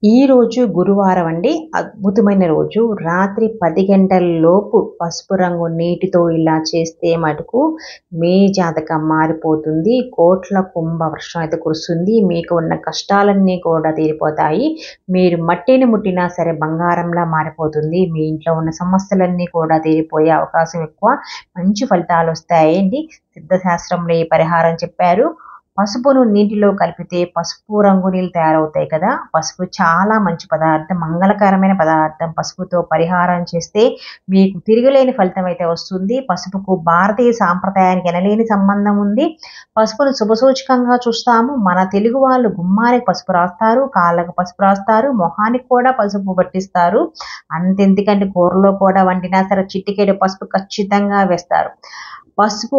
ఈరోజు గురువారం అండి. అద్భుతమైన రోజు. రాత్రి 10 గంటల లోపు పసుపు రంగు నీటితో ఇలా చేస్తే మటుకు మీ జాతకం మారిపోతుంది. కోట్ల కుంభవర్షం అయితే కురుస్తుంది. మీకు ఉన్న కష్టాలన్నీ కూడా తీరిపోతాయి. మీరు మట్టిని ముట్టినా సరే బంగారంలా మారిపోతుంది. మీ ఇంట్లో ఉన్న సమస్యలన్నీ కూడా తీరిపోయే అవకాశం ఎక్కువ. మంచి ఫలితాలు వస్తాయండి. సిద్ధశాస్త్రంలో ఈ పరిహారం చెప్పారు. పసుపును నీటిలో కలిపితే పసుపు రంగు నీళ్ళు తయారవుతాయి కదా. పసుపు చాలా మంచి పదార్థం, మంగళకరమైన పదార్థం. పసుపుతో పరిహారం చేస్తే మీకు తిరగలేని ఫలితం అయితే వస్తుంది. పసుపుకు భారతీయ సాంప్రదాయానికి ఎనలేని సంబంధం ఉంది. పసుపును శుభసూచకంగా చూస్తాము. మన తెలుగు వాళ్ళు గుమ్మానికి పసుపు రాస్తారు, కాళ్ళకు పసుపు రాస్తారు, మొహానికి కూడా పసుపు పట్టిస్తారు. అంతెందుకంటే కూరలో కూడా వండినా సరే చిటికెడు పసుపు ఖచ్చితంగా వేస్తారు. పసుపు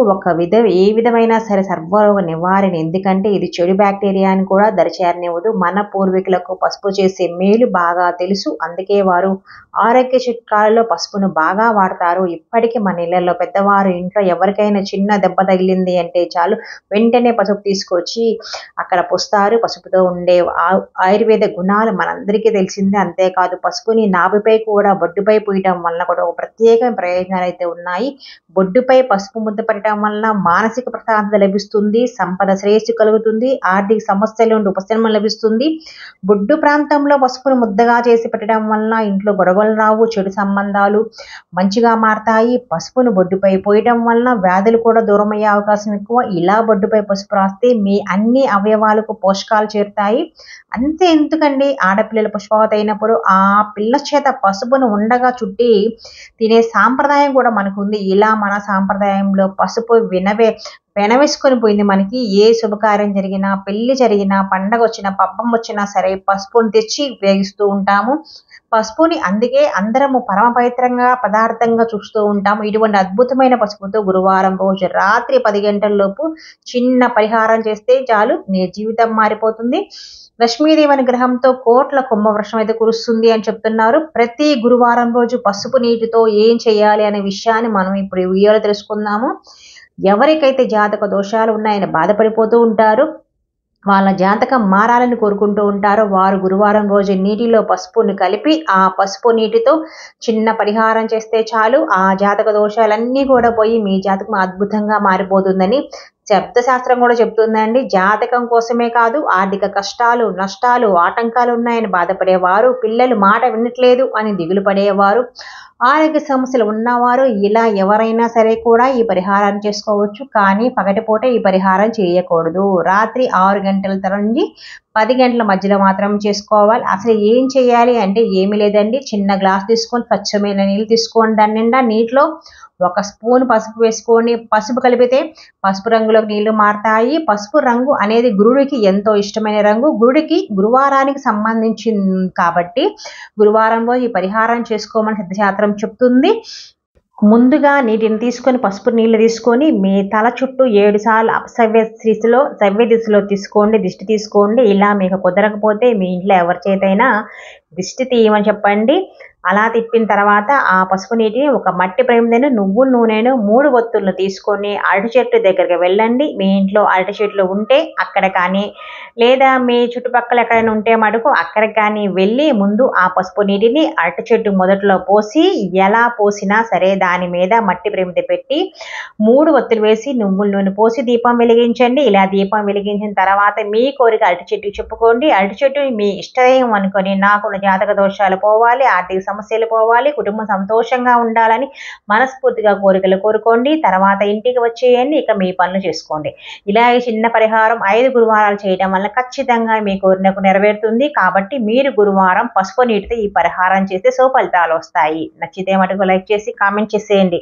ఏ విధమైన సరే సర్వరోగ నివారణ. ఎందుకంటే ఇది చెడు బ్యాక్టీరియాని కూడా దరిచేరనివ్వదు. మన పూర్వీకులకు పసుపు చేసే మేలు బాగా తెలుసు. అందుకే వారు ఆరోగ్య చిట్కాలలో పసుపును బాగా వాడతారు. ఇప్పటికీ మన ఇళ్లలో పెద్దవారు ఇంట్లో ఎవరికైనా చిన్న దెబ్బ తగిలింది అంటే చాలు వెంటనే పసుపు తీసుకొచ్చి అక్కడ పోస్తారు. పసుపుతో ఉండే ఆయుర్వేద గుణాలు మనందరికీ తెలిసిందే. అంతేకాదు పసుపుని నాభిపై కూడా బొడ్డుపై పూయటం వల్ల కూడా ఒక ప్రత్యేకమైన ప్రయోజనాలు అయితే ఉన్నాయి. బొడ్డుపై పసుపు ముద్ద పెట్టడం వల్ల మానసిక ప్రశాంతత లభిస్తుంది, సంపద శ్రేయస్సు కలుగుతుంది, ఆర్థిక సమస్యల నుండి ఉపశమనం లభిస్తుంది. బొడ్డు ప్రాంతంలో పసుపును ముద్దగా చేసి పెట్టడం వల్ల ఇంట్లో గొడవలు రావు, చెడు సంబంధాలు మంచిగా మారతాయి. పసుపును బొడ్డుపై పోయడం వలన వ్యాధులు కూడా దూరమయ్యే అవకాశం ఎక్కువ. ఇలా బొడ్డుపై పసుపు రాస్తే మీ అన్ని అవయవాలకు పోషకాలు చేరుతాయి. అంతే ఎందుకండి, ఆడపిల్లల పుష్పవతి అయినప్పుడు ఆ పిల్ల చేత పసుపును ఉండగా చుట్టి తినే సాంప్రదాయం కూడా మనకు ఉంది. ఇలా మన సాంప్రదాయంలో పసుపు వెనవేసుకొని పోయింది. మనకి ఏ శుభకార్యం జరిగినా, పెళ్లి జరిగినా, పండగ వచ్చినా, పబ్బం వచ్చినా సరే పసుపుని తెచ్చి ఉపయోగిస్తూ ఉంటాము. పసుపుని అందుకే అందరము పరమ పవిత్రంగా పదార్థంగా చూస్తూ ఉంటాము. ఇటువంటి అద్భుతమైన పసుపుతో గురువారం రోజు రాత్రి 10 గంటల లోపు చిన్న పరిహారం చేస్తే చాలు మీ జీవితం మారిపోతుంది. లక్ష్మీదేవి అనుగ్రహంతో కోట్ల కుంభవృక్షం అయితే కురుస్తుంది అని చెప్తున్నారు. ప్రతి గురువారం రోజు పసుపు నీటితో ఏం చేయాలి అనే విషయాన్ని మనం ఇప్పుడు ఈ వీడియోలో తెలుసుకుందాము. ఎవరికైతే జాతక దోషాలు ఉన్నాయని బాధపడిపోతూ ఉంటారు, వాళ్ళ జాతకం మారాలని కోరుకుంటూ ఉంటారో వారు గురువారం రోజు నీటిలో పసుపుని కలిపి ఆ పసుపు నీటితో చిన్న పరిహారం చేస్తే చాలు ఆ జాతక దోషాలన్నీ కూడా పోయి మీ జాతకం అద్భుతంగా మారిపోతుందని శాస్త్రం కూడా చెప్తుందండి. జాతకం కోసమే కాదు, ఆర్థిక కష్టాలు, నష్టాలు, ఆటంకాలు ఉన్నాయని బాధపడేవారు, పిల్లలు మాట వినట్లేదు అని దిగులు పడేవారు, ఆరోగ్య సమస్యలు ఉన్నవారు ఇలా ఎవరైనా సరే కూడా ఈ పరిహారాన్ని చేసుకోవచ్చు. కానీ పగటిపూట ఈ పరిహారం చేయకూడదు. రాత్రి 6 గంటల నుంచి 10 గంటల మధ్యలో మాత్రం చేసుకోవాలి. అసలు ఏం చేయాలి అంటే ఏమీ లేదండి. చిన్న గ్లాస్ తీసుకొని స్వచ్ఛమైన నీళ్ళు తీసుకోండి. దాని నిండా నీటిలో 1 స్పూన్ పసుపు వేసుకోండి. పసుపు కలిపితే పసుపు రంగులోకి నీళ్లు మారతాయి. పసుపు రంగు అనేది గురుడికి ఎంతో ఇష్టమైన రంగు. గురుడికి గురువారానికి సంబంధించింది కాబట్టి గురువారం రోజు ఈ పరిహారం చేసుకోమని సిద్ధశాస్త్రం చెప్తుంది. ముందుగా నీటిని తీసుకొని పసుపు నీళ్ళు తీసుకొని మీ తల చుట్టూ 7 సార్లు సవ్య దిశలో తీసుకోండి. దిష్టి తీసుకోండి. ఇలా మీకు కుదరకపోతే మీ ఇంట్లో ఎవరి చేతైనా దిష్టి తీయమని చెప్పండి. అలా తిప్పిన తర్వాత ఆ పసుపు నీటిని ఒక మట్టి ప్రమిదను, నువ్వుల నూనెను, 3 ఒత్తులను తీసుకొని అరటి చెట్టు దగ్గరికి వెళ్ళండి. మీ ఇంట్లో అరటి చెట్లు ఉంటే అక్కడ కానీ, లేదా మీ చుట్టుపక్కల ఎక్కడైనా ఉంటే మటుకు అక్కడికి కానీ వెళ్ళి ముందు ఆ పసుపు నీటిని అరటి చెట్టు మొదట్లో పోసి, ఎలా పోసినా సరే దాని మీద మట్టి ప్రమిద పెట్టి 3 ఒత్తులు వేసి నువ్వుల నూనె పోసి దీపం వెలిగించండి. ఇలా దీపం వెలిగించిన తర్వాత మీ కోరిక అరటి చెట్టుకి చెప్పుకోండి. అరటి చెట్టు మీ ఇష్టదైవం అనుకొని నాకున్న జాతక దోషాలు పోవాలి, ఆర్థిక సమస్యలు పోవాలి, కుటుంబం సంతోషంగా ఉండాలని మనస్ఫూర్తిగా కోరికలు కోరుకోండి. తర్వాత ఇంటికి వచ్చేయండి. ఇక మీ పనులు చేసుకోండి. ఇలా ఈ చిన్న పరిహారం 5 గురువారాలు చేయడం వల్ల ఖచ్చితంగా మీ కోరికకు నెరవేరుతుంది. కాబట్టి మీరు గురువారం పసుపు నీటితో ఈ పరిహారం చేస్తే ఫలితాలు వస్తాయి. నచ్చితే మటుకు లైక్ చేసి కామెంట్ చేసేయండి.